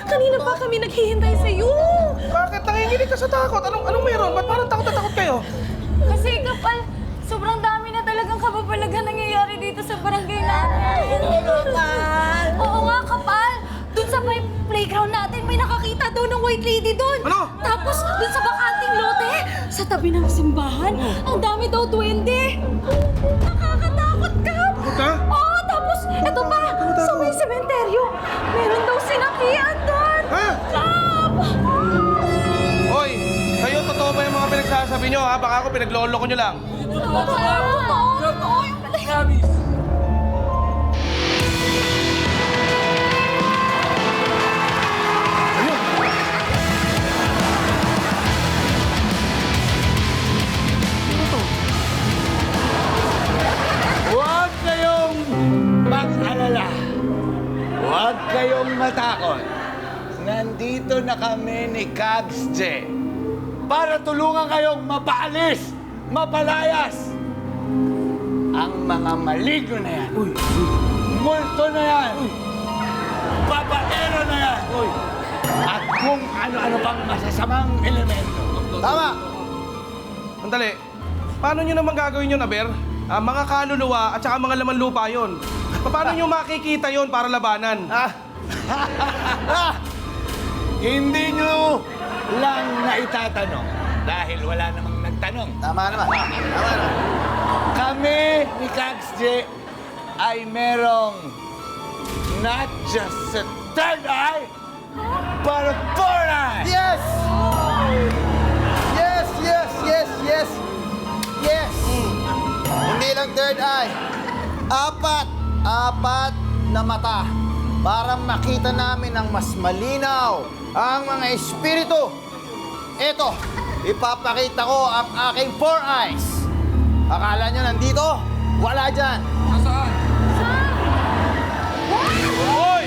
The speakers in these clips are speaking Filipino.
Kanina pa kami naghihintay sa'yo. Bakit nanginginig ka sa takot? Anong meron? Ba't parang takot na takot kayo? Kasi kapal, sobrang dami na talagang kababalagan nangyayari dito sa barangay natin. Kapal? Oo nga, kapal. Doon sa may playground natin, may nakakita daw ng white lady doon. Ano? Tapos doon sa bakanting lote, sa tabi ng simbahan, ang dami daw duwende. Nakakatakot ka. Takot ka? Oo, tapos ito pa, sa may sementeryo, meron daw sinakian doon. Ha? Kap! Hoy, kayo totoo ba yung mga pinagsasabi nyo, ha? Baka ako pinagloloko nyo lang. Totoo yung palay. Huwag kayong mag-alala. Huwag kayong matakot. Nandito na kami ni Cabs J para tulungan kayong mapaalis, mapalayas ang mga maligno na yan. Multo na yan. Babaero na yan. At kung ano-ano pang masasamang elemento. Tama! Sandali, paano nyo naman gagawin yun, Aber? Mga kaluluwa at saka mga laman lupa yun. Paano nyo makikita yun para labanan? Hindi nyo lang naitatanong dahil wala namang nagtanong. Tama naman. Tama naman. Kami ni Cabs J ay merong not just a third eye, but a fourth eye! Yes! Yes, yes, yes, yes! Yes! Hindi lang third eye. Apat na mata para makita namin ang mas malinaw ang mga espiritu. Ito, ipapakita ko ang aking four eyes. Akala nyo nandito? Wala dyan. Hoy!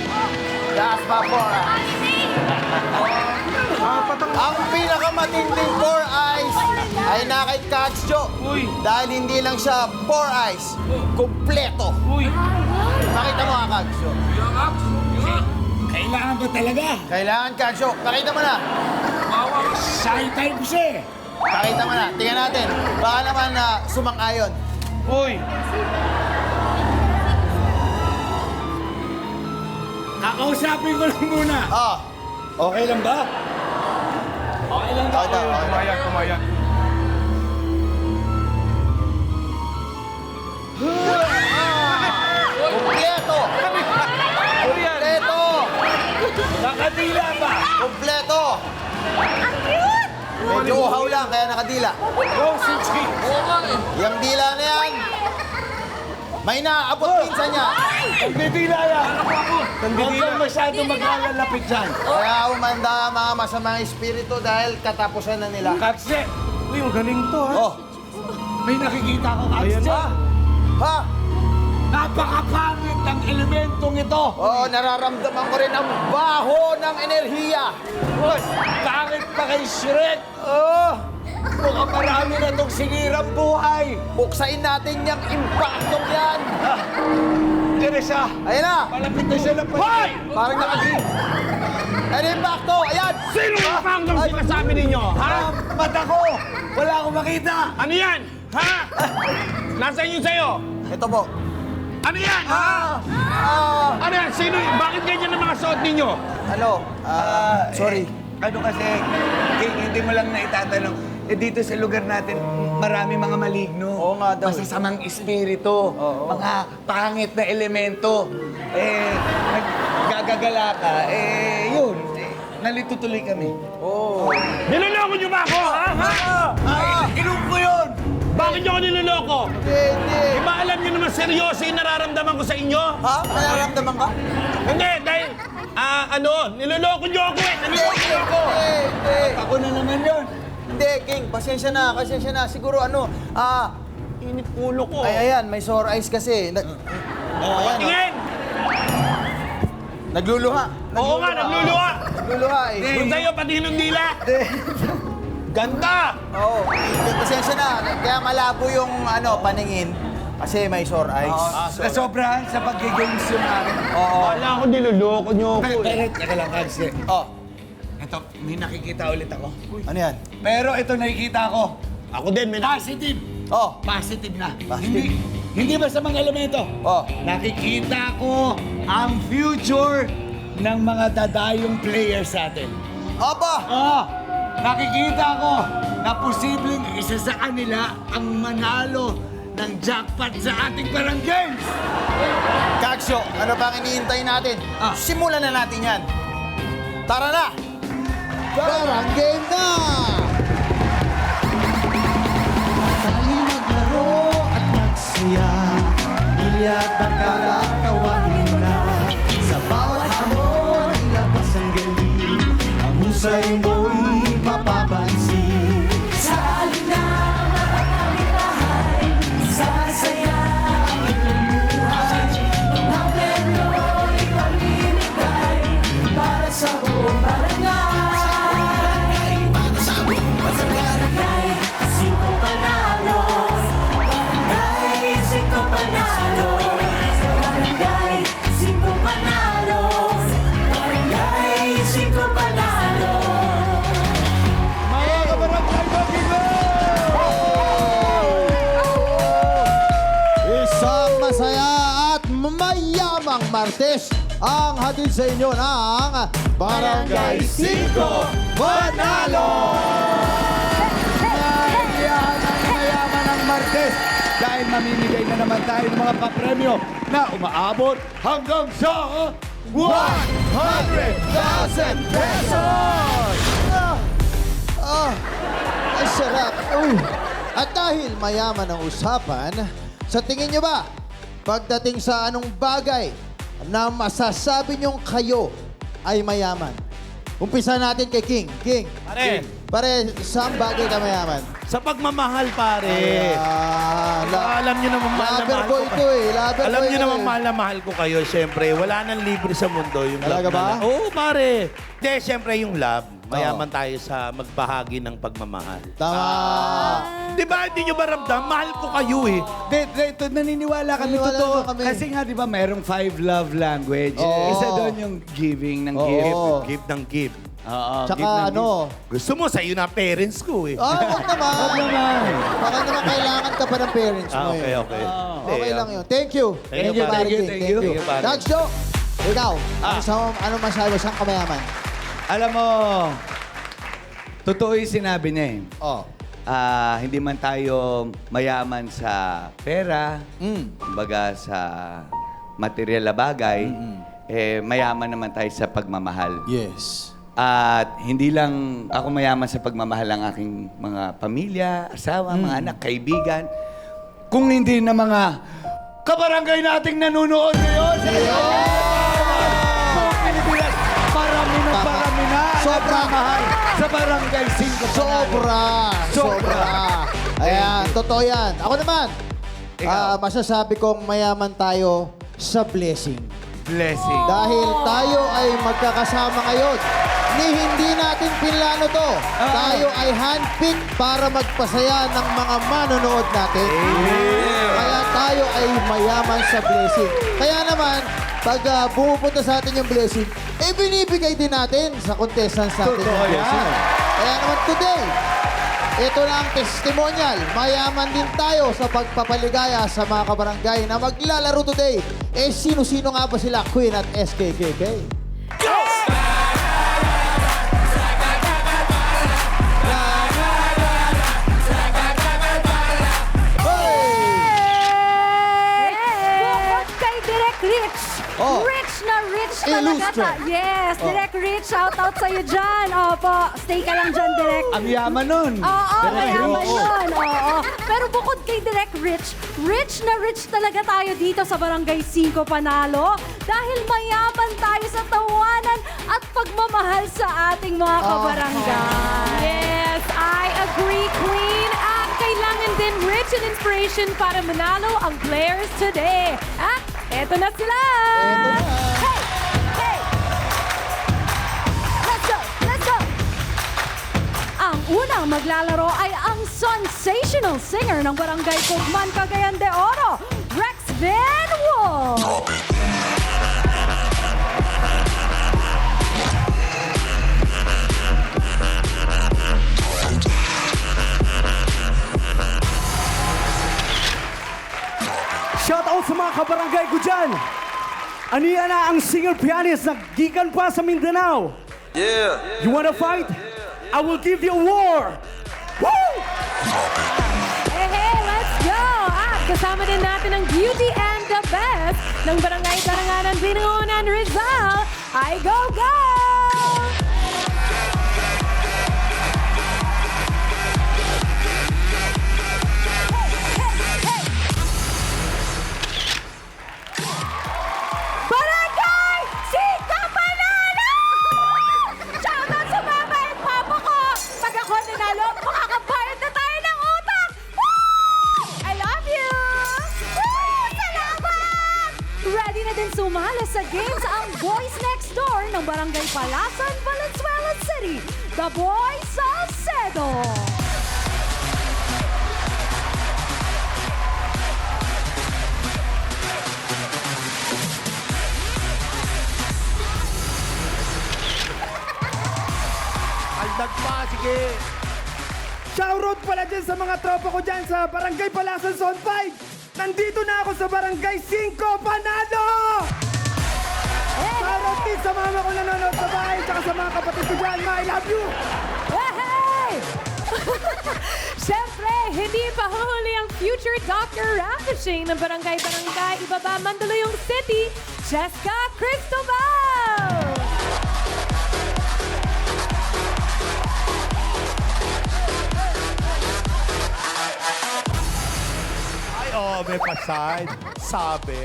That's my four eyes. Ang pinakamatinding four eyes ay na kay Kagsyo. Uy! Dahil hindi lang siya four eyes, kumpleto. Uy! Pakita mo nga, Kagsyo. Kailangan ba talaga? Kailangan, Kagsyo. Pakita mo na. Shy type siya eh. Pakita mo na. Tingnan natin. Baka naman na sumang-ayon. Uy! Kakausapin ko lang muna. Ah. Okay lang ba? Okay lang ba? Okay, okay. Kumayag, kumayag. Kumpleto. Kumpleto. Nakadila ba? Kumpleto. Medyo uhaw lang, kaya nakadila. Oh, Sinchi. Yung dila na yan, may naabot minsan niya. Nagdidila yan. Huwag kang masyado maglalapit dyan. Kaya umanda ang mga masamang espiritu dahil katapusan na nila. Katse, Uy, magaling to, ha? Oh, may nakikita ko, Ayan Katse. na. ha? Napakapangit ng elementong ito. Oo, nararamdaman ko rin ang baho ng enerhiya. Boss, pangit pa kay Shrek. Oh, Mukhang marami na itong sinirang buhay. buksain natin yung impactong yan. Diyan na siya. Ayan na. Malapit na siya na pa. Hoy! Parang nakagin. Ano impacto? Ayan. Sino yung pangdong Ay. sinasabi ninyo? Ha? Mata ko! Wala akong makita. Ano yan? Ha? Nasaan yun sa'yo? Ito po. Ano yan? Ha? Ano yan? Sino? Bakit ganyan ang mga suot ninyo? Ano? Sorry. Ano kasi, hindi mo lang naitatanong. Dito sa lugar natin, marami mga maligno. Oo nga daw. Masasamang espiritu. Mga pangit na elemento. Naggagagala ka. Yun. Nalito tuloy kami. Niloloko niyo ba ako? Ha? Inom ko yun! Bakit niyo ako niloloko? Hindi. Di ba alam niyo naman seryoso yung nararamdaman ko sa inyo? Ha? Nararamdaman ka? Hindi, dahil, niloloko niyo ako eh. Niloloko niyo ako. Hindi. Ako na naman Hindi, King, pasensya na. Siguro Init ulo ko. ay, ayan, may sore eyes kasi. Ayan, Tingin! Nagluluha. Oo nga, nagluluha. Nagluluha eh. Doon sa'yo, pati yung dila. Ganda! Oo. Pasensya na. Kaya malabo yung paningin. Kasi may sore eyes. Nasobrahan sa pag-games yung akin. Wala ako, niloloko niyo ako. Pero, teka lang, Kagse. Oh, Ito, may nakikita ulit ako. ano yan? Pero ito nakikita ko. Ako din, may Positive. Oh, Positive na. Positive. Hindi ba sa mga elemento? Oh. Nakikita ko ang future ng mga dadayong players sa atin. Aba! Nakikita ko na posibleng isa sa kanila ang manalo ng jackpot sa ating parang games. Kagsyo, ano bang iniintay natin? Simulan na natin yan. Tara na! Parang game na! Tayo maglaro at magsaya, Ilya't bakalang tawain na. Sa bawat hamon, ilabas ang galing, ang husay mo'y mapapansin. Sa halina, maraming bahay, sasaya ang iyong buhay. Mga premo'y pamimigay, para sa buong barangay. Barangay, singko panalo. Barangay, singko panalo. Barangay, singko panalo. Barangay, singko panalo. Mga kabarangay, Isang masaya at mayamang Martes ang hatid sa inyo ng Barangay 5 Manalo! mayaman ang Martes dahil mamimigay na naman tayo ng mga papremyo na umaabot hanggang sa 100,000 pesos! Ay, sarap. At dahil mayaman ang usapan, sa tingin nyo ba, pagdating sa anong bagay na masasabi nyong kayo ay mayaman? Umpisa natin kay King. King. Pare, saan bagay ka mayaman? Sa pagmamahal, pare. Alam niyo naman mahal na Lover mahal boy ko. ko eh. Lover Alam boy niyo ko naman eh. mahal na mahal ko kayo. Siyempre, wala nang libre sa mundo yung Talaga love ba? na. Oo, pare. Hindi, siyempre yung love. Mayaman tayo sa magbahagi ng pagmamahal. Tama. Di ba, hindi nyo ba ramdam? Mahal ko kayo eh. Ito, naniniwala kami. Naniniwala Totoo. naman kami. Kasi nga, di ba, mayroong 5 love language. Oo. Isa doon yung giving ng Oo. gift. Give ng give. Oo, Tsaka give ng ano, Gusto mo, sa'yo na parents ko eh. wag naman. Wag naman. Baka naman kailangan ka pa ng parents mo Okay, eh. okay. Okay lang yun. Thank you. Thank you, Pare thank you, King. thank you. Thank you, pare. Dags Jo, ikaw, ano masabi mo? Saan ka mayaman? Alam mo, totoo yung sinabi niya eh. Oh. Hindi man tayo mayaman sa pera, Mm. kumbaga sa material na bagay, mayaman naman tayo sa pagmamahal. Yes. At hindi lang ako mayaman sa pagmamahal ng aking mga pamilya, asawa, mga anak, kaibigan. Kung hindi na mga kabarangay nating nanonood ngayon sa Pilipinas, parami na Sobra. nagmamahal sa Barangay 5 Sobra. Sobra. Ayan, totoo yan. Ako naman, Ikaw. masasabi kong mayaman tayo sa blessing. Blessing. Dahil tayo ay magkakasama ngayon. Ni hindi natin pinlano to. Tayo ay handpick para magpasaya ng mga manonood natin. Kaya tayo ay mayaman sa blessing. Kaya naman, pag bumupunta sa atin yung blessing, binibigay din natin sa contestants natin Totoo yung blessing. yan. Kaya naman today, ito na ang testimonial. Mayaman din tayo sa pagpapaligaya sa mga kabarangay na maglalaro today. Sino-sino nga ba sila, Queen at SKKK? Bukod kay Direk Rich. Oh. Rich na rich talaga. Illustrate. Yes, Direk Rich. Shout out sa'yo dyan. Opo, stay ka lang dyan, Direk. Ang yaman nun. Oo, mayaman Rich. yun. Oo. Pero bukod kay Direk Rich, rich na rich talaga tayo dito sa Barangay 5 Panalo dahil mayaman tayo sa tawanan at pagmamahal sa ating mga kabarangay. Yes, I motivation para manalo ang players today. At eto na sila! Eto na. Hey! Hey! Let's go! Let's go! Ang unang maglalaro ay ang sensational singer ng Barangay Kugman, Cagayan de Oro, Rex Van Wolf. Shoutout sa mga kabarangay ko dyan. Aniya na ang singer-pianist na gikan pa sa Mindanao. Yeah. You wanna fight? I will give you a war. Woo! Hey, hey, let's go! At kasama din natin ang beauty and the best ng Barangay Taranganan, Binangonan, Rizal. I go, go! Barangay Singko Panalo! Shoutout sa mama at papa ko! Pag ako nanalo, makakabayad na tayo ng utang! Woo! I love you! Woo! Salamat! Ready na din sumala sa games ang Boys Next Door ng Barangay Palasan, Valenzuela City, The Boys Salcedo! Aldag pa, sige. Shoutout pala dyan sa mga tropa ko dyan sa Barangay Palasan Zone 5. Nandito na ako sa Barangay 5 Panalo! Shoutout din sa mama ko nanonood sa bahay tsaka sa mga kapatid ko dyan. Ma, I love you! Hey! Siyempre, hindi pa huli ang future Dr. Ravishing ng Barangay Ibaba, Mandaluyong City, Jessica Cristobal! Ay, oh, may paside. Sabi.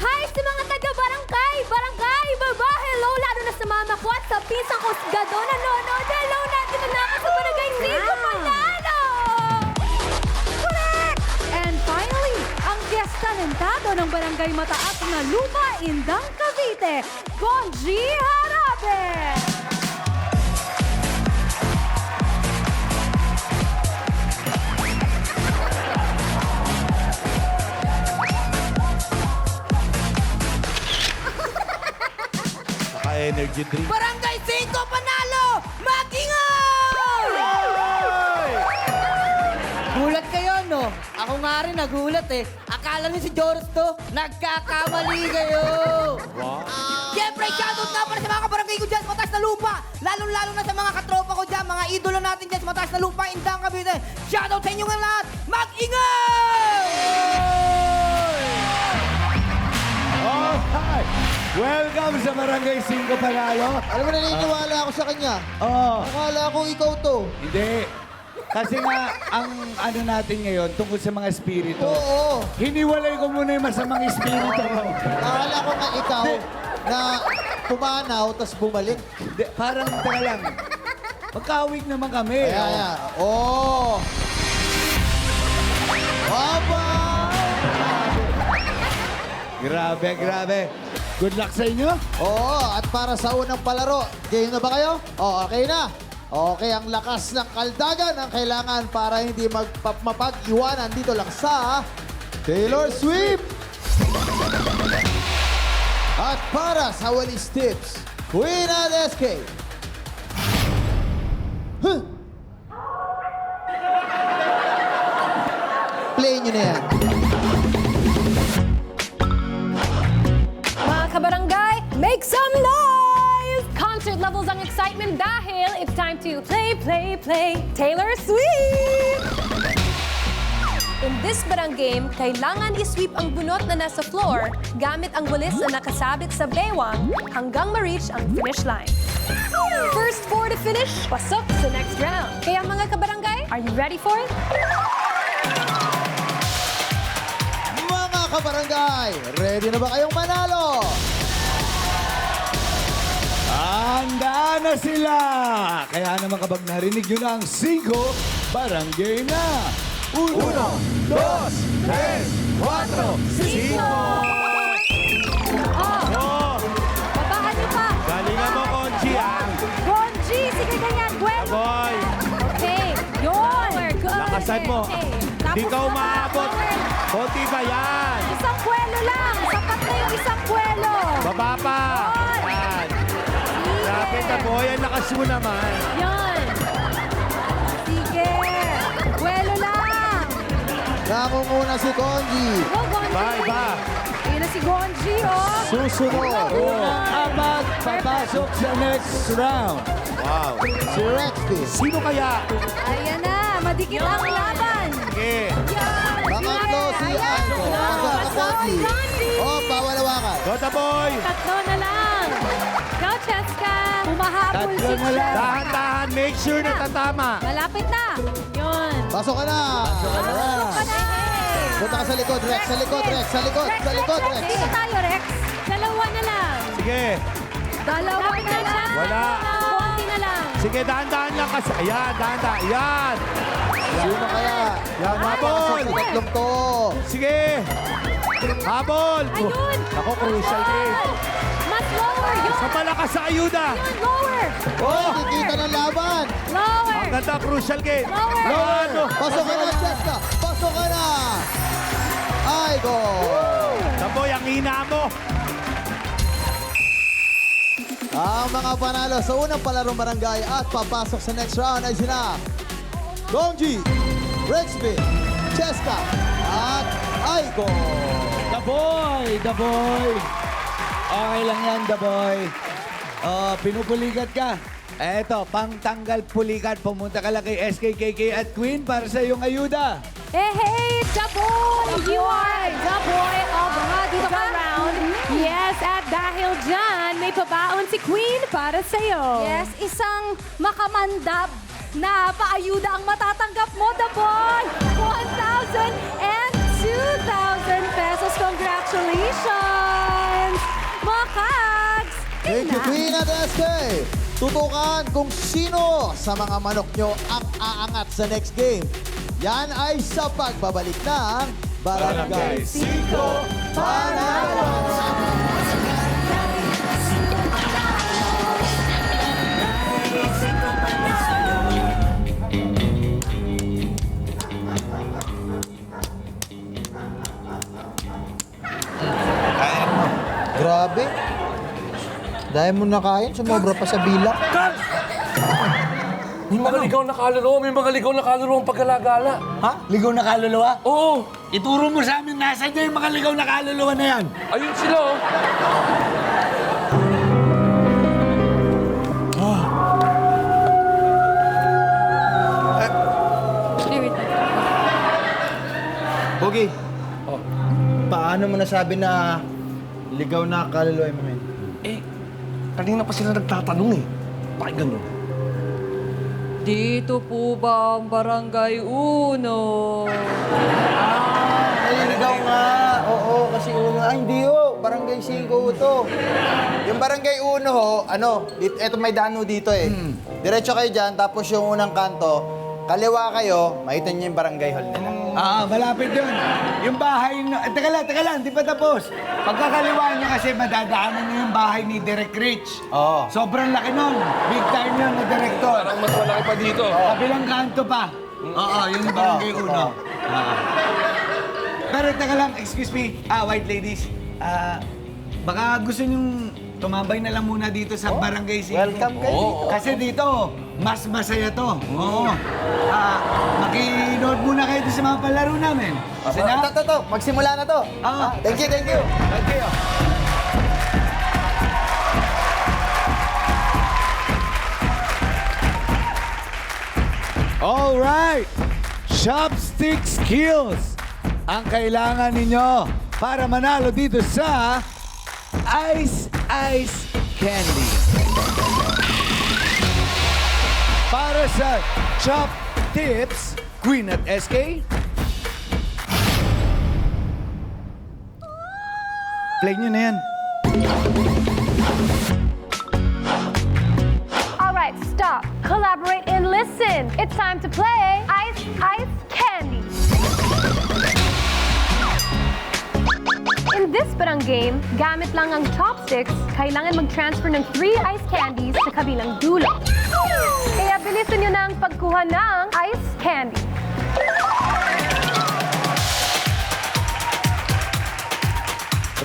Hi sa mga taga-barangay! Barangay! Baba! Hello! Lalo na sa mama ko at sa pisang ko gado nanonood. Hello! Natin na ako sa Barangay Singko Panalo! Correct! And finally, ang talentado ng Barangay Mataas na Lupa, Indang, Cavite, Bonji Harabe! Naka-energy drink. Barangay Singko Panalo! Mag-ingay! Gulat kayo, no? Ako nga rin nagulat eh. Akala niyo si Joros to, nagkakamali kayo. Wow. Siyempre, shoutout nga pala sa mga kabarangay ko dyan sa Mataas na Lupa. Lalong-lalo na sa mga katropa ko dyan, mga idolo natin dyan sa Mataas na Lupa, Indang, Cavite. Shoutout sa inyo nga lahat. Mag-ingay! Alright! Welcome sa Barangay 5 Panalo. Alam mo, naniniwala ako sa kanya. Oh, Akala ko ikaw to. hindi. Kasi nga, ang ano natin ngayon, tungkol sa mga espiritu. Oo. Hiniwalay ko muna yung masamang espiritu ko. Akala ko nga ikaw na pumanaw tapos bumalik. Hindi, parang, teka lang. Magkawig naman kami. Kaya. Oh. Aba! Grabe, grabe. Good luck sa inyo. Oo, at para sa unang palaro, game na ba kayo? Oh, okay na. Okay, ang lakas ng kaldagan ang kailangan para hindi mapag-iwanan dito lang sa Taylor Swift. At para sa walis tips, Queen at SK. Huh. Play nyo na yan. Mga kabarangay, make some noise! Concert levels ang excitement dahil it's time to play, play, play Taylor Swift! In this barang game, kailangan i-sweep ang bunot na nasa floor gamit ang walis na nakasabit sa baywang hanggang ma-reach ang finish line. First four to finish, pasok sa next round. Kaya mga kabarangay, are you ready for it? Mga kabarangay, ready na ba kayong manalo? Handa na sila! Kaya naman kapag narinig nyo na ang 5, barangay na! Uno, dos, tres, cuatro, cinco. Oh, babaan niyo pa. Galingan mo, Conchi, ha? Gonji, sige ganyan. Bueno. Boy, Okay, yun. Good. lakasan mo. Okay. Di Tapos ka na, umaabot. lower. Konti ba yan? Isang kwelo lang. Sapat na yung isang kwelo. Baba pa. Yun. Yan. Sige. Grabe ka, boy. Ang lakas mo naman. Yan. Sige. Kwelo lang. Namumuna si Konji. Go, Gonji. Ba, iba. Ayun na si Gonji, oh. Susunod. Abad, papasok sa next round. Wow. Si Rexby. Sino kaya? Ayan na. Madikit ang laban. Okay. Yan. Pangatlo si Ayan. Aiko. Pagka Konji. Oh, bawal hawakan. Go, the boy. Tatlo na lang. Go, Cheska. Humahabol Tatlo si na lang. Cheska. Dahan-dahan. Make sure na tatama. Malapit na. Yun. Pasok ka na. Pasok ka na. Punta ka sa likod, Rex. Sa likod, Rex. Sa likod. Sa likod, Rex. Dito tayo, Rex. Dalawa na lang. Sige. Dalawa na lang. Wala. Konti na lang. Sige, dahan-dahan lang kasi. Ayan, dahan-dahan. Ayan. Sino kaya? Yan, habol. Sa tatlong to. Sige. Habol. Ayun. Ako, crucial game. Mas lower. Yun. Sa malakas sa ayuda. Yun, lower. Oh, kikita ng laban. Lower. Ang ganda, crucial game. Lower. Ano? Pasok ka na, Jessica. Pasok ka na. Ay, go. Taboy, ang hina mo. Ang mga panalo sa unang palarong barangay at papasok sa next round ay sina Gonji, Rexby, Cheska, at Aiko. The boy. Okay lang yan, the boy. Oh, pinupulikat ka. Eto, pangtanggal pulikat. Pumunta ka lang kay SKKK at Queen para sa iyong ayuda. Hey, the boy! You are the boy of the round. Yes, at dahil dyan, may pabaon si Queen para sa'yo. Yes, isang makamandab na paayuda ang matatanggap mo, the boy! 1,000 and 2,000 pesos. Congratulations! Mga kags! Thank you, Queen at SK. Tutukan kung sino sa mga manok nyo ang aangat sa next game. Yan ay sa pagbabalik ng Barangay 5 Panalo! Grabe. Dahil mo nakain, sumobra pa sa bilang. May mga ligaw na kaluluwa, may mga ligaw na kaluluwa ang pagkalagala. Ha? Ligaw na kaluluwa? Oo, Ituro mo sa amin, nasa dyan yung mga ligaw na kaluluwa na yan. ayun sila oh. Bogi, paano mo nasabi na ligaw na kaluluwa mo ngayon? Eh, kanina pa sila nagtatanong eh. Pakinggan nyo. Dito po ba ang Barangay Uno? Ay, ligaw nga. Oo, kasi uno. Ay, hindi ho. Barangay 5 to. Yung Barangay Uno ho, eto may dano dito eh. Diretso kayo dyan, tapos yung unang kanto, kaliwa kayo, makita niyo yung barangay hall nila. Malapit yun. Yung bahay, teka lang, di pa tapos. Pagkakaliwaan niya kasi madadaanan niyo yung bahay ni Derek Rich. Oo. Sobrang laki nun. Big time yun na director. Parang mas malaki pa dito. Kabilang kanto pa. Oo, yung barangay uno. Pero teka lang, excuse me, white ladies. Baka gusto niyong tumambay na lang muna dito sa barangay 5. Welcome kayo dito. Kasi dito, mas masaya to. Oo. Makinood muna kayo sa mga palaro namin. Kasi na? Ito, magsimula na to. Thank you, thank you. Thank you. All right. Chopstick skills ang kailangan ninyo para manalo dito sa Ice Candy. Para sa Chop Tips, Queen at SK. Play nyo na yan. All right, stop, collaborate, and listen. It's time to play Ice Candy. In this parang game, gamit lang ang chopsticks, kailangan mag-transfer ng 3 ice candies sa kabilang dulo. Kaya bilisan nyo na ang pagkuha ng ice candy.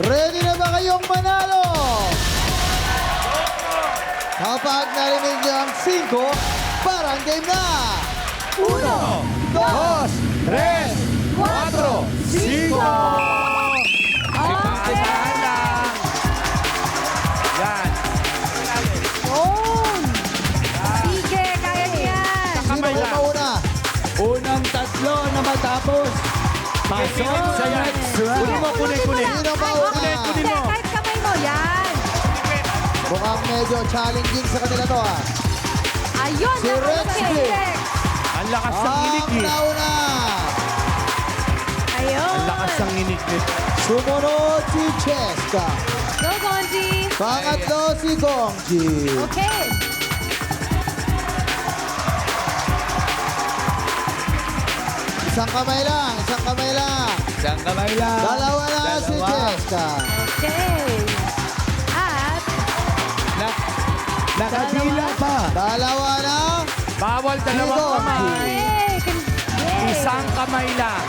Ready na ba kayong manalo? Kapag narinig niyo ang 5, parang game na! 1, 2, 3, 4, 5! Asahan lang. Yan. Sige, kaya niyan. Sino Kamay ba lang. mauna? Unang 3 na matapos. Pasok sa next round. Kunin mo, kunin. Sino mauna? Kunin mo. Kahit kamay mo, yan. Mukhang medyo challenging sa kanila to ah. Ayun, Si Rexy. Ang lakas ng inig Ang eh. nauna. Ayun. Ang lakas ng inig nito. Sumunod si Cheska. Go, Gonji. Pangatlo si Gongji. Okay. Isang kamay lang, isang kamay lang. Isang kamay lang. Dalawa na si Dalawa. Cheska. Okay. At, Nakadila pa. Dalawa na. Bawal dalawang Ito. kamay. yay! Isang kamay lang.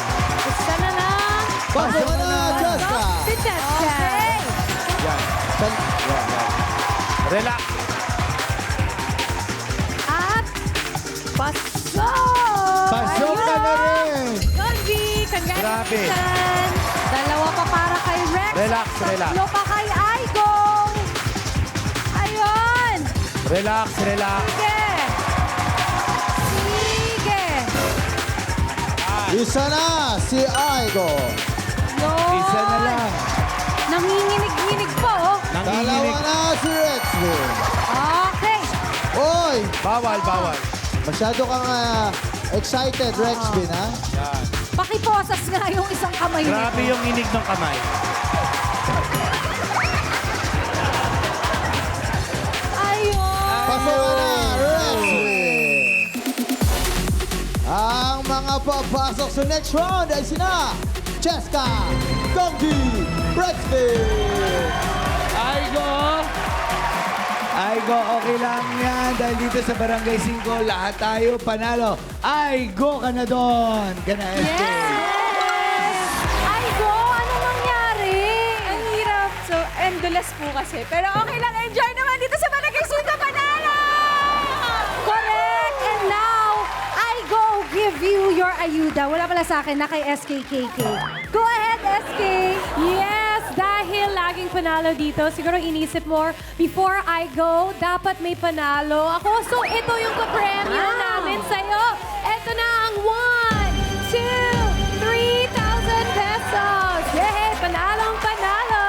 Isa na lang. Pasok na, Cheska. Si Cheska. Okay. Yan. Relax. At, pasok! Pasok ka na rin. Gonji, congratulations! Dalawa pa para kay Rex. Relax, relax. Tatlo pa kay Aigong. Ayun! Relax. Sige! Sige! Isa na si Aigo. No! Isa na lang. Nanginginig-nginig po, oh. Dalawa Nanginginig. na si Rexy. Okay. Oy, Bawal. masyado kang excited, Rexby, ha? Pakiposas nga yung isang kamay nito. Grabe yung inig ng kamay. Ayun! Pasok ka na, Rexy. Ang mga papasok sa next round ay sina Cheska, Gongji, Rexby. Aigo, okay lang yan. Dahil dito sa Barangay 5, lahat tayo panalo. Aigo ka na doon. Ka na, SK. Yes! Aigo, ano nangyari? Ang hirap. So, endless po kasi. Pero okay lang, enjoy naman dito sa Barangay 5 Panalo! Correct! And now, Aigo give you your ayuda. Wala pala sa akin, na kay SKKK. Go ahead, SK! Yes, dahil laging panalo dito, siguro inisip mo, before I go, dapat may panalo ako. So ito yung papremyo Wow. namin sa'yo. Ito na ang 1, 2, 3,000 pesos. Yay! Panalong panalo!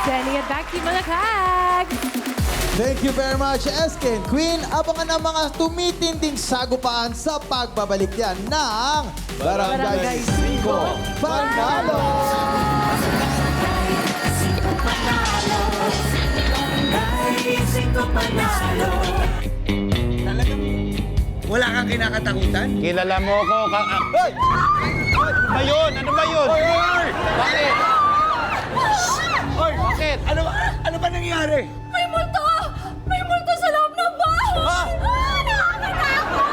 Sending it back to you, mga kags. Thank you very much, SK and Queen. Abangan ang mga tumitinding sagupaan sa pagbabalik yan ng Barangay 5 Panalo! Wala kang kinakatakutan? Kilala mo ko. Hoy! Ano ba yun? Bakit? Bakit? Ano ba nangyari? May multo! May multo sa loob ng bahay! Nakakatakot!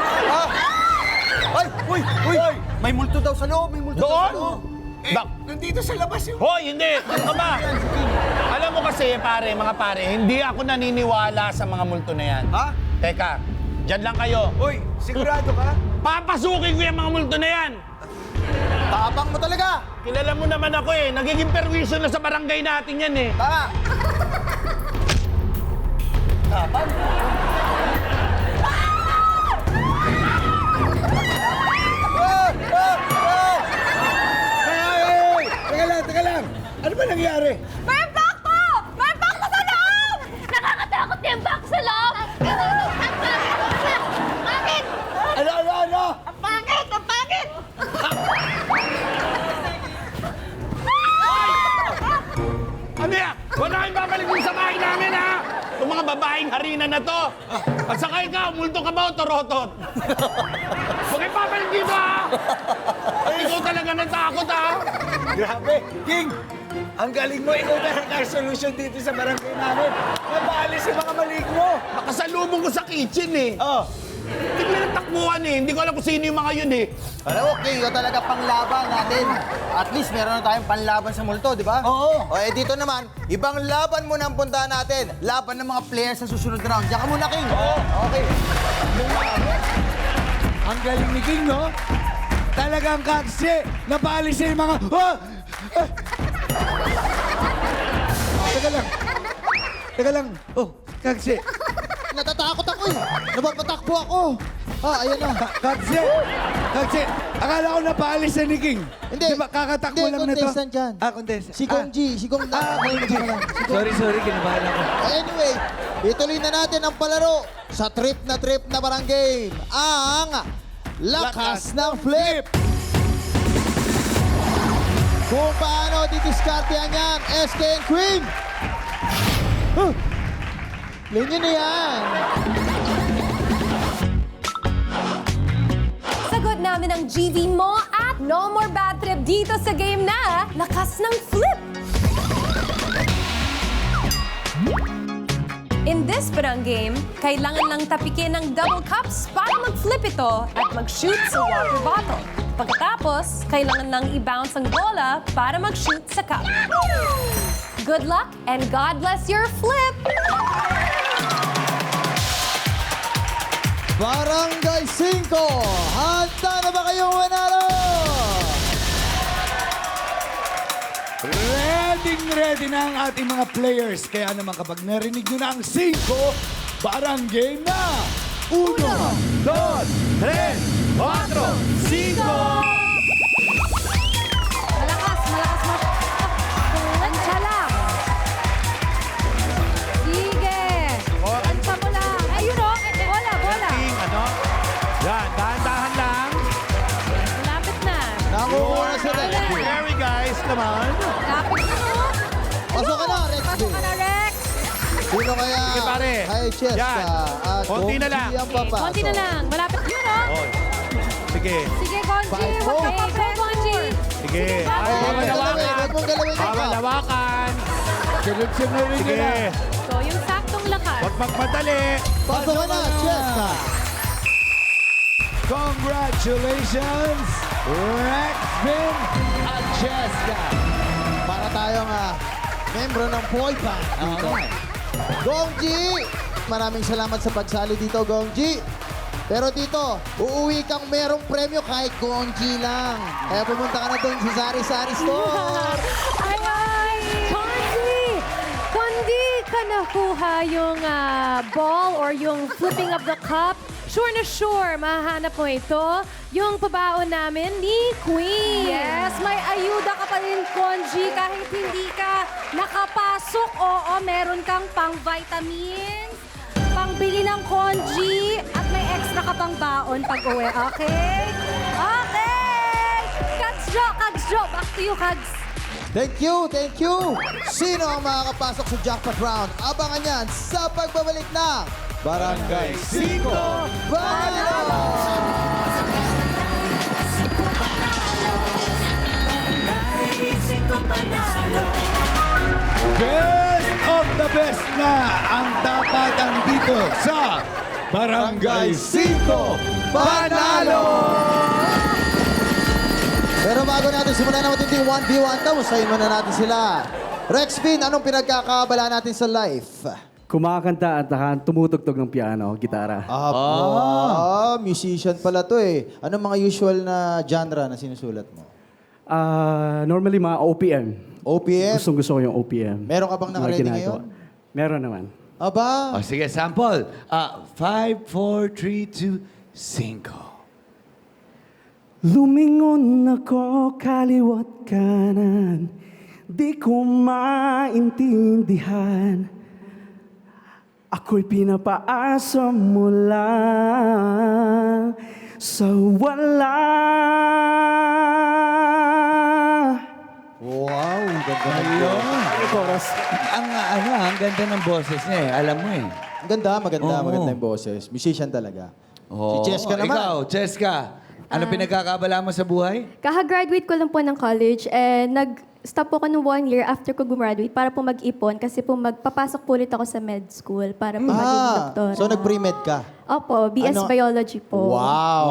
Ay! Uy! May multo daw sa loob! May multo Doon? Nandito sa labas yung... Hoy, hindi! Ano ba? Alam mo kasi, mga pare, hindi ako naniniwala sa mga multo na yan. Ha? Teka, dyan lang kayo. Uy, sigurado ka? Papasukin ko yung mga multo na yan. Tapang mo talaga! Kilala mo naman ako eh. Nagiging perwisyo na sa barangay natin yan eh. Tama! Teka lang. Ano ba nangyari? May bakto! May bakto sa loob! Nakakatakot yung bakto sa loob! Bakit? Ano? Ang pangit! Ang pangit! Ano yan? Wala kayong babalik din sa bahay namin ha! Itong mga babaeng harina na to. At saka ikaw, multo ka ba o torotot? Huwag kayong babalik dito ha! Ikaw talaga natakot ha! Grabe. King, Ang galing mo, ikaw na ang solution dito sa barangay namin. Mabaalis yung mga maligno. Nakasalubong ko sa kitchen eh. Oh, Tignan ang takbuhan eh. Hindi ko alam kung sino yung mga yun eh. Alam mo, King, ikaw talaga panglaban natin. At least meron na tayong panlaban sa multo, di ba? Oo. O dito naman, ibang laban muna ang puntahan natin. Laban ng mga players sa susunod round. Diyan ka muna, King. Oo. Okay. ang galing ni King, no? Talagang kaksi. Nabaalis niya yung mga... Teka lang. Oh, kaksi. Natatakot ako eh. Napapatakbo ako. Ayan na. Kaksi. Akala ko napaalis na ni King. Hindi. Diba, kakatakbo Hindi, lang na to? contestant yan. Contestant. Si Gong G. Si Gong Sorry, kinabahan ako. Anyway, ituloy na natin ang palaro sa trip na barangay. Ang Lakas ng Flip. Kung paano didiskartehan yan, SK and Queen. Linya na yan. Sagot namin ang GV mo at no more bad trip dito sa game na Lakas ng Flip! In this parang game, kailangan lang tapikin ng double cups para mag-flip ito at mag-shoot sa water bottle. Pagkatapos, kailangan lang i-bounce ang bola para mag-shoot sa cup. Good luck and God bless your flip! Barangay 5, handa na ba kayong manalo? Ready na ang ating mga players. Kaya naman kapag narinig nyo na ang 5, barangay na! 1, 2, 3, 4, 5! Malakas mo. Tansya lang. Sige. Tansya mo lang. Ayun o. Bola. Yan, dahan-dahan lang. Malapit na. Nakukuha na si Rex. Very guys, naman. Lapit na mo. Pasok ka na, Rex. Pasok ka na, Rex. Sino kaya? Sige, pare. Kay Cheska. Yan. At Konti na Gong G lang. ang papasok. Konti na lang. Malapit yun o. Sige. Sige, Gonji. Huwag ka pa, Gonji. Sige. Ay, huwag mong galawin. Huwag mong galawin yung cup. Hawakan. Sunod-sunod rin Sige. nila. So, yung saktong lakas. Huwag magmadali. Pasok ka na, Cheska. Congratulations, Rexvin at Cheska. Para tayong membro ng boy band. Gong G, maraming salamat sa pagsali dito, Gong G. Pero dito, uuwi kang merong premyo kahit Gong G lang. Kaya pumunta ka na doon sa Sari-Sari Store. Ay! Kundi ka nakuha yung ball or yung flipping of the cup, sure na sure, mahanap mo ito, yung pabaon namin ni Queen. Yes, may ayuda ka pa rin, Konji. Kahit hindi ka nakapasok, oo, meron kang pang-vitamins, pang-bili ng Konji, at may extra ka pang baon pag-uwi, okay? Okay! Kags Jo, back to you, Kags. Thank you. Sino ang makakapasok sa jackpot round? Abangan yan sa pagbabalik ng Barangay 5 Banalo! Best of the best na ang tapatan dito sa Barangay 5 Panalo! Pero bago natin simulan na matinding 1v1, kamustahin muna natin sila. Rexvin, anong pinagkakabala natin sa life? Kumakanta at tumutugtog ng piano, gitara. Musician pala to eh. Anong mga usual na genre na sinusulat mo? Normally mga OPM. OPM? Gusto ko yung OPM. Meron ka bang nakaready Mga ngayon? ginagawa. Meron naman. Aba, Sige, sample. 5, 4, 3, 2, 5. Lumingon ako kaliwat kanan, di ko maintindihan. Ako'y pinapaasa mula sa wala. wow, ganda na yun. Ang ganda ng boses niya eh. Alam mo eh. Maganda Oo. yung boses. Musician talaga. Oo. Si Cheska naman. Ikaw, Cheska. Ano pinagkakabala mo sa buhay? Kaka-graduate ko lang po ng college, nag-stop po ako ng 1 year after ko gumraduate para po mag-ipon kasi po magpapasok po ulit ako sa med school para po maging doktor. So nag-pre-med ka? Opo, BS Ano? Biology po. Wow!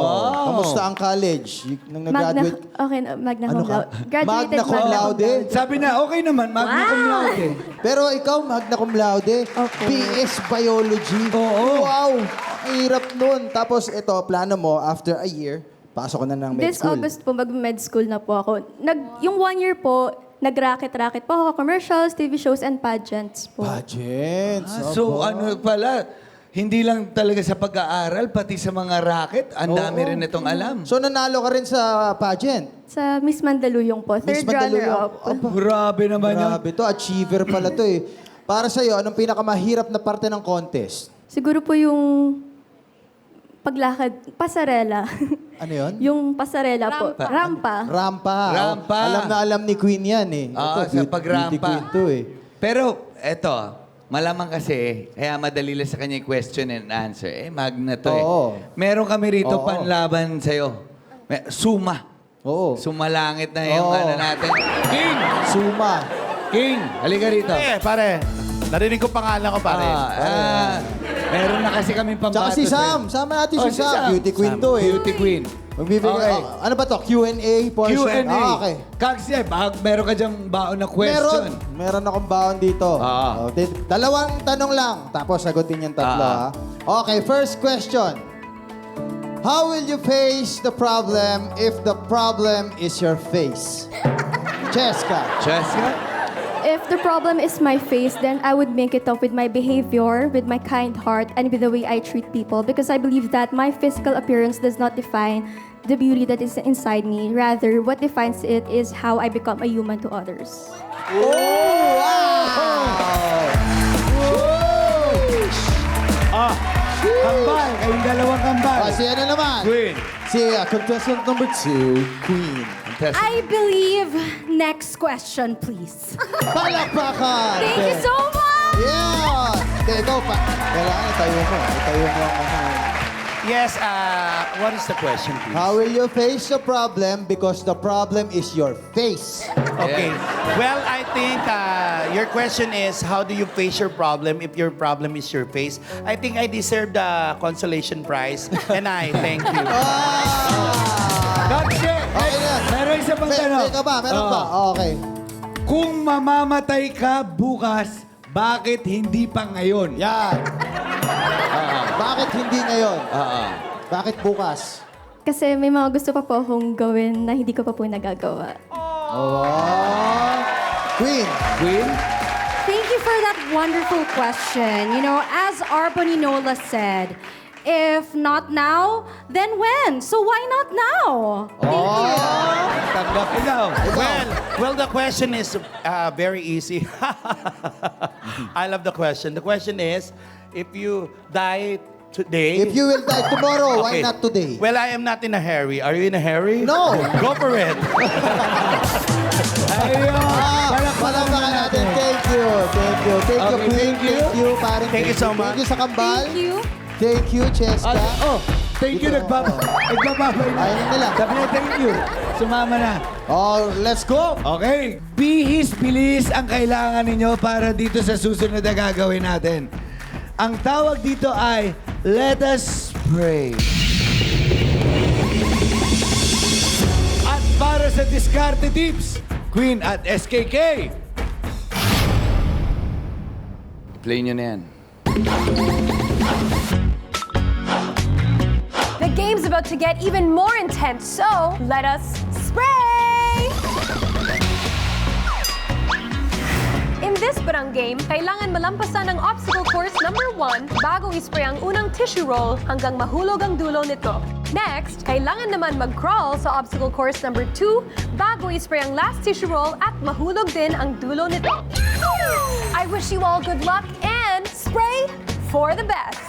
Kamusta ang college? Nung nag-graduate? Okay, magna cum Ano ka? laude. Graduated Magna cum laude? Sabi na, okay naman, magna cum laude. Pero ikaw, magna cum laude? Opo. BS Biology? Oo. Wow! Ang hirap nun. Tapos ito, plano mo, after a year, pasok ko na ng med This school. August po, mag-med school na po ako. Yung 1 year po, nag-racket-racket po ako, commercials, TV shows, and pageants po. Pageants. So ano pala, hindi lang talaga sa pag-aaral, pati sa mga racket, ang dami rin itong alam. So nanalo ka rin sa pageant? Sa Miss Mandaluyong po, Miss third Mandaluyong. runner-up. Grabe naman yun. Grabe to, achiever pala to eh. Para sa'yo, anong pinakamahirap na parte ng contest? Siguro po yung paglakad, pasarela. Ano yun? Yung pasarela po. Rampa. Rampa. Rampa. Alam na alam ni Queen yan eh. Ah, Ito, sa pagrampa. Beauty queen to eh. Pero eto, malamang kasi, kaya madali lang sa kanya yung question and answer. Magna to Oo. Meron kami rito Oo. panlaban sa'yo. Suma. Oo. Sumalangit na yung Oo. ano natin. King! Suma. King! Halika rito. Pare. Narinig ko pangalan ko, pare. Meron na kasi kami pambato Tsaka si sa'yo. Sam. Sama natin Oh, si Sam. Beauty queen to eh. Beauty queen. Magbibigay. Okay. Ano ba to? Q&A portion? Q&A. Ah, okay. Kags, meron ka diyang baon na question. Meron akong baon dito. Ah. Oh, dalawang tanong lang. Tapos sagutin yung tatlo ha. Okay, first question. How will you face the problem if the problem is your face? Cheska. Jessica? If the problem is my face, then I would make it up with my behavior, with my kind heart, and with the way I treat people. Because I believe that my physical appearance does not define the beauty that is inside me. Rather, what defines it is how I become a human to others. Oh, wow! Kambal, kayong dalawang kambal. Si ano naman? Queen. Si contestant number 2, Queen. I believe next question, please. Palakpakan! Thank you so much! Yeah! Ikaw pa. Kailangan itayo mo. Itayo mo ang ano. Yes, what is the question, please? How will you face the problem because the problem is your face? Okay. Well, I think your question is, how do you face your problem if your problem is your face? I think I deserve the consolation prize, and I thank you. Kags, Okay na. meron isa pang tanong. May ka ba? Meron Oo. ba? Okay. Kung mamamatay ka bukas, bakit hindi pa ngayon? Yan. Bakit hindi ngayon? Bakit bukas? Kasi may mga gusto pa po akong gawin na hindi ko pa po nagagawa. Oh. Queen. Queen? Thank you for that wonderful question. You know, as Arboninola said, if not now, then when? So why not now? Tanggap ikaw. Well, the question is very easy. I love the question. The question is, if you die today... If you will die tomorrow, why Okay. not today? Well, I am not in a hurry. Are you in a hurry? No. Go for it. Ayun. Palakpakan natin. Thank you. Thank you. Thank you, Okay, Queen. thank you. Thank you, parang. Thank you so much. Thank you sa kambal. Thank you. Thank you, Cheska. Thank you, nagbababay na. Ayaw na nila. Sabi niya, thank you. Sumama na. Oh, let's go. Okay. Bihis, bilis ang kailangan ninyo para dito sa susunod na gagawin natin. Ang tawag dito ay Let Us Pray. At para sa diskarte tips, Queen at SKK. Play nyo na yan. The game's about to get even more intense, so let us spray! In this barang game, kailangan malampasan ang obstacle course number 1 bago ispray ang unang tissue roll hanggang mahulog ang dulo nito. Next, kailangan naman mag-crawl sa obstacle course number 2 bago ispray ang last tissue roll at mahulog din ang dulo nito. I wish you all good luck and spray for the best!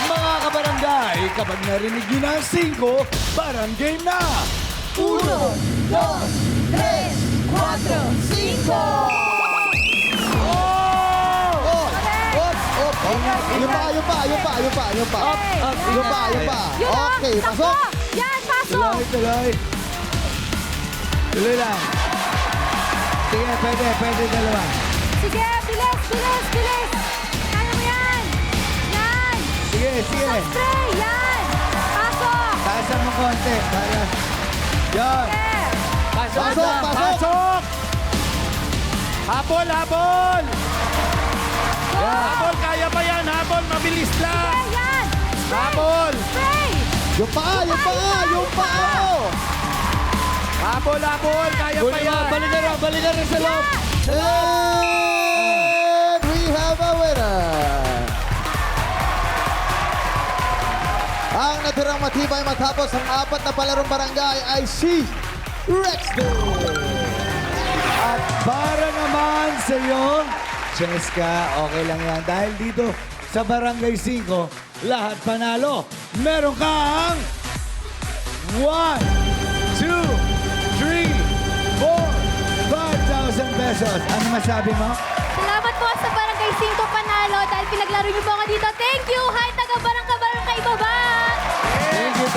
Mga kabarangay, kapag narinig nyo na ang 5, barang game na! 1, 2, 3, 4, 5. Oh! Yung pa. Yun na, Okay, takbo! pasok. Yan, pasok! Tuloy. Tuloy lang. Sige, pwede dalawa. Sige, bilis, bilis, bilis. Kaya mo yan. Yan. Sige. Spray, yan. Pasok. Taasan mo konti. Para. Yan. Sige. Pasok! Habol! Habol! Habol, kaya pa yan. Habol, mabilis lang. Sige, yan. Spray. Habol! Spray. Yung paa! Habol, habol, kaya pa yan. Balikan rin sa loob. And we have a winner! Ang natirang matibay matapos ang 4 na palarong barangay ay si Rexville! At para naman sa iyo, Cheska, okay lang yan. Dahil dito sa Barangay 5, lahat panalo. Meron kang 1, 2, 3, 4, 5,000 pesos. Ano masabi mo? Salamat po sa Barangay 5 Panalo dahil pinaglaro niyo po ako dito. Thank you! Hi, taga-barangay baba! Thank you.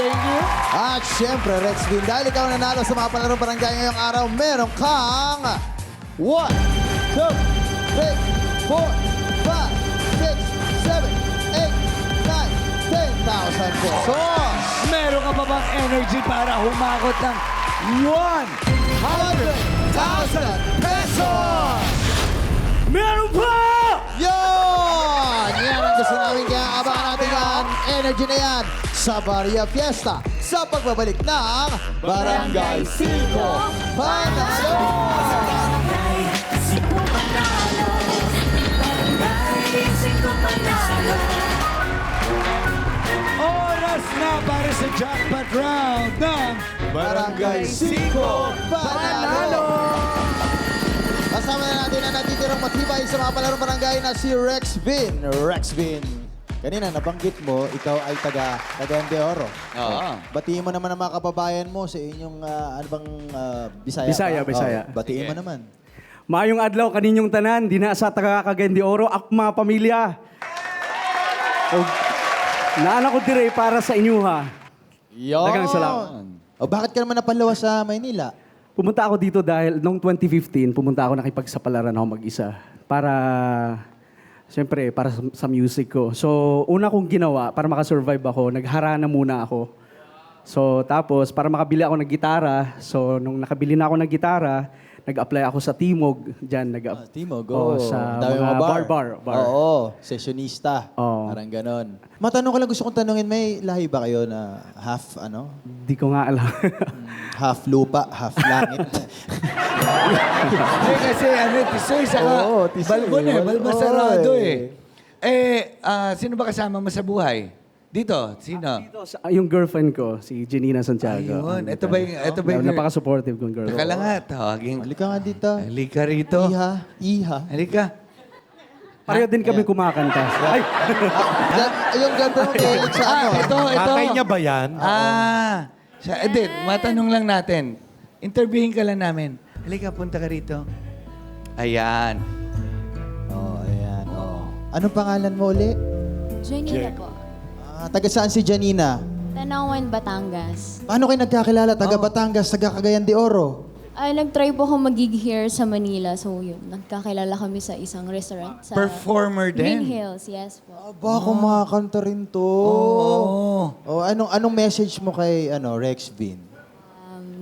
At syempre, Rexville, dahil ikaw nanalo sa mga palarong barangay ngayong araw, meron kang 1, 2, 3, 4, 5, 6, 7, 8, 9, 10,000 pesos! Meron ka pa bang energy para humakot ng 100,000 pesos! Meron pa! Yon! Yan ang gusto namin, kaya abangan natin yan. Energy na yan sa Barria Fiesta sa pagbabalik ng Barangay 5 Panalo! Barangay 5 Panalo. Barangay 5 Panalo. Oras na para sa jackpot round ng Barangay 5 Panalo! Kasama na natin ang natitirang matibay sa mga palarong barangay na si Rexvin. Rexvin, kanina nabanggit mo, ikaw ay taga Endeoro. Oo. Batiin mo naman ang mga kababayan mo sa inyong, Bisaya. Bisaya, ba? Bisaya. Oo, batiin mo naman. Maayong adlaw kaninyong tanan, dina sa taga Cagayan de Oro, ako mga pamilya. O, naanak ko dire para sa inyo ha. Yon! Daghang salamat. O bakit ka naman napanlawas sa Maynila? Pumunta ako dito dahil noong 2015, pumunta ako nakipagsapalaran ako mag-isa. Para, siyempre, para sa music ko. So, una kong ginawa, para makasurvive ako, nagharana muna ako. So, tapos, para makabili ako ng gitara, so, nung nakabili na ako ng gitara, nag-apply ako sa Timog. Diyan, Timog, Oo, sa Dami mga bar. Oo, sessionista. Oo. Parang ganon. Matanong ko lang, gusto kong tanungin, may lahi ba kayo na half, Di ko nga alam. half lupa, half langit? Hindi kasi tisoy sa Oo, tisoy. balbon balbon Oo, sarado eh. Sino ba kasama mo sa buhay? Dito, sino? Yung girlfriend ko, si Janina Santiago. Ayun, ito ba yung Napaka-supportive kong girlfriend. Teka lang nga, tawagin. Halika nga dito. Halika rito. Iha. Halika. Pareho din kami kumakanta. Ay! Yung girlfriend mo, mahilig sa Ito. Tatay niya ba yan? Edith, matanong lang natin. Interviewin ka lang namin. Halika, punta ka rito. Ayan. Ayan. Anong pangalan mo uli? Janina po. Taga saan si Janina? Tanawan, Batangas. Paano kayo nagkakilala? Taga Batangas, taga Cagayan de Oro. Ay, nag-try po ako mag-gig here sa Manila. So, yun. Nagkakilala kami sa isang restaurant. Sa Performer Green din. Hills, yes po. Aba, kumakanta rin to. Oo. Anong message mo kay Rexvin?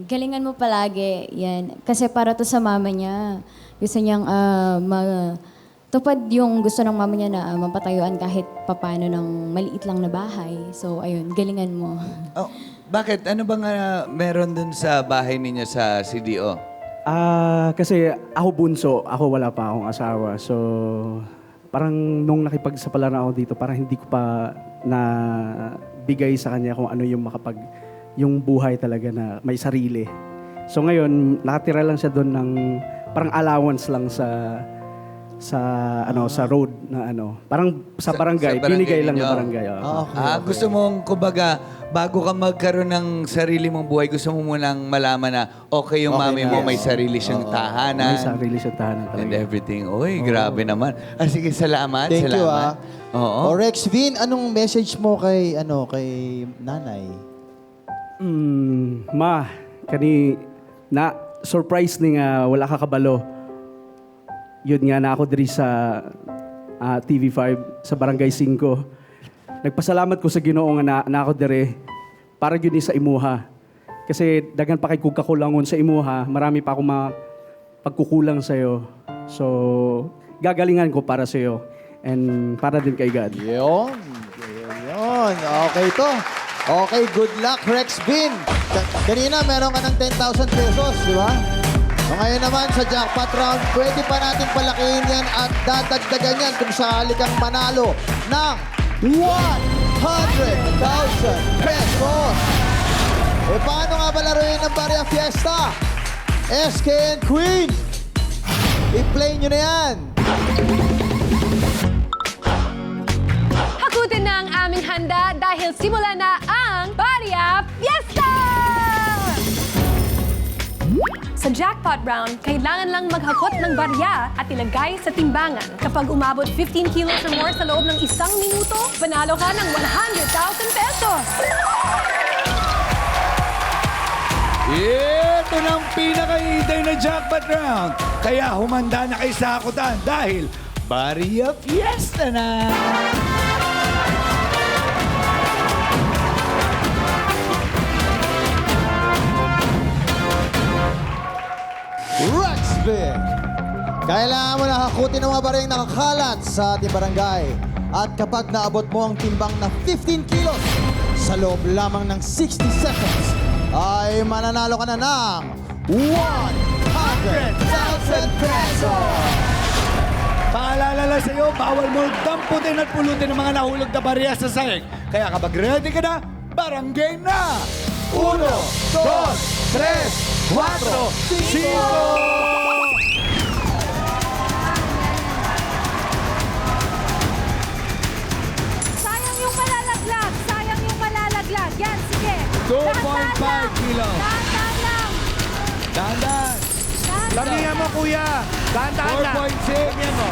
Galingan mo palagi, yan. Kasi para to sa mama niya. Gusto niyang tupad yung gusto ng mama niya na mapatayuan kahit papano ng maliit lang na bahay. So, ayun, galingan mo. Oh, bakit? Ano bang meron dun sa bahay ninyo sa CDO? Kasi ako bunso, ako wala pa akong asawa. So, parang nung nakipagsapalaran ako dito, parang hindi ko pa na bigay sa kanya kung ano yung yung buhay talaga na may sarili. So ngayon, nakatira lang siya doon ng parang allowance lang sa road na parang sa barangay, binigay lang ninyo. ng barangay. Gusto mong, kumbaga, bago ka magkaroon ng sarili mong buhay, gusto mo munang malaman na okay yung mami mo, may sarili siyang tahanan. May sarili siya tahanan And talaga. everything. Uy, grabe naman. Sige, salamat. Thank you, salamat. Oo. Rexvin, anong message mo kay nanay? surprise ni nga wala ka kabalo. Yun nga na ako diri sa TV5 sa Barangay 5. Nagpasalamat ko sa Ginoo nga na ako diri para gyud ni sa imuha. Kasi daghan pa kay kung kakulangon sa imuha, marami pa akong pagkukulang sa iyo. So gagalingan ko para sa iyo and para din kay God. Yun. Okay to. Okay, good luck, Rex Bean. Kanina, meron ka ng 10,000 pesos, di ba? So ngayon naman sa jackpot round, pwede pa natin palakihin yan at dadagdagan yan kung sakali kang manalo ng 100,000 pesos. E paano nga ba laruin ng Barya Fiesta? SK and Queen, i-play nyo na yan. Hakutin na ang aming handa dahil simula na ang Barya Fiesta! Sa jackpot round, kailangan lang maghakot ng barya at ilagay sa timbangan. Kapag umabot 15 kilos or more sa loob ng 1 minuto, panalo ka ng 100,000 pesos! Ito na ang pinaka-iday na jackpot round. Kaya humanda na kayo sa hakutan dahil Barya Fiesta na! Rexville! Kailangan mo na hakutin ang mga baryang nakakalat sa ating barangay. At kapag naabot mo ang timbang na 15 kilos sa loob lamang ng 60 seconds, ay mananalo ka na ng 100,000 pesos! Paalala lang sa'yo, bawal mo damputin at pulutin ang mga nahulog na barya sa sahig. Kaya kapag ready ka na, barangay na! 1, 2, 3, 4, 5! Sayang yung malalaglag. Sayang yung malalaglag. Yan, sige. 2.5 kilos. Dahan lang. Dandan! Damihan mo, kuya. Dahan-dahan na. 4.6. Damihan mo.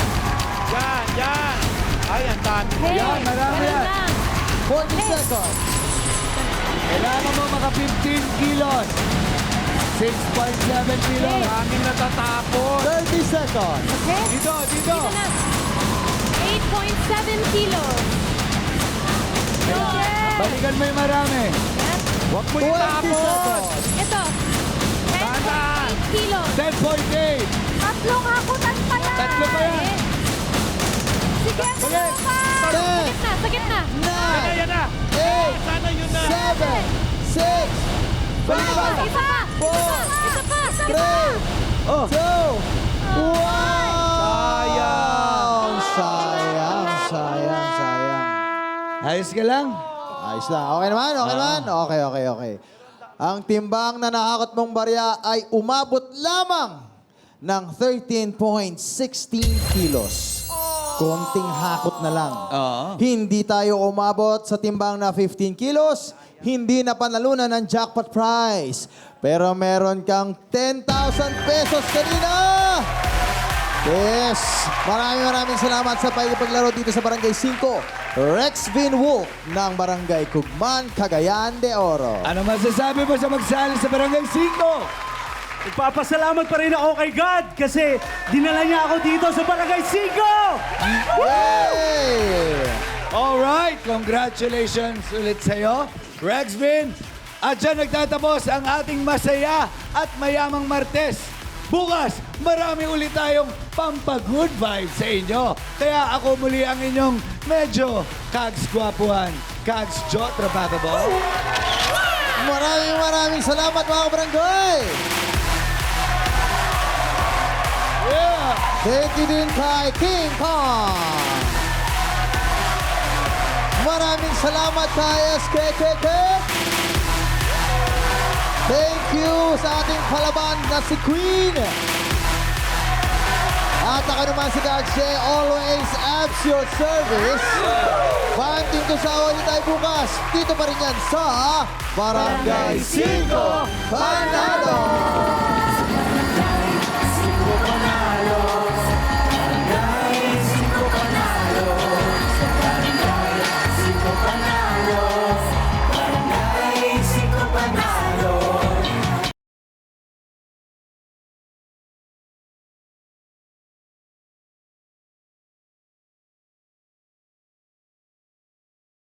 Yan. Ay, ang dami. Hey, Yan, marami ganun yan. lang. 40 seconds! Kailangan mo maka 15 kilos. 6.7 kilos. Daming natatapon. 30 seconds! Okay? Dito. Dito na. 8.7 kilos. Okay. Balikan mo yung marami. Yan. Huwag mo 20 itapon. seconds! Ito. 10.8 kilos. 10.8. Tatlong hakutan pa yan. Tatlo pa yan. Sige, Sige. pa. Ten. Sa gitna. 9, Yan na. 8, Sana yun na. 7, 6, 5, Isa pa. 4, Isa pa. 3, 2, 1! Sayang. Ayos ka lang? Ayos lang. Okay naman? Okay. Ang timbang na nakakot mong barya ay umabot lamang ng 13.16 kilos. Konting hakot na lang. Hindi tayo umabot sa timbang na 15 kilos. Hindi na panalunan ng jackpot prize. Pero meron kang 10,000 pesos kanina! Yes! Maraming salamat sa pakikipaglaro dito sa Barangay 5. Rex Vin Wolf ng Barangay Kugman, Cagayan de Oro. Ano masasabi mo sa magsali sa Barangay 5? Nagpapasalamat pa rin ako kay God kasi dinala niya ako dito sa Barangay 5! Yay! Alright, congratulations ulit sa'yo, Rexvin. At dyan nagtatapos ang ating masaya at mayamang Martes. Bukas, marami ulit tayong pampag-good vibes sa inyo. Kaya ako muli ang inyong medyo Kags Gwapuhan, Kags Jo Trabagabo. Maraming salamat mga kabarangay! Yeah! Thank you din kay King Kong! Maraming salamat kay SKKK! Thank you sa ating kalaban na si Queen! At ako naman si Kagshe, always abs your service. Banting to sa ulit tayo bukas. Dito pa rin yan sa Barangay 5 Panalo!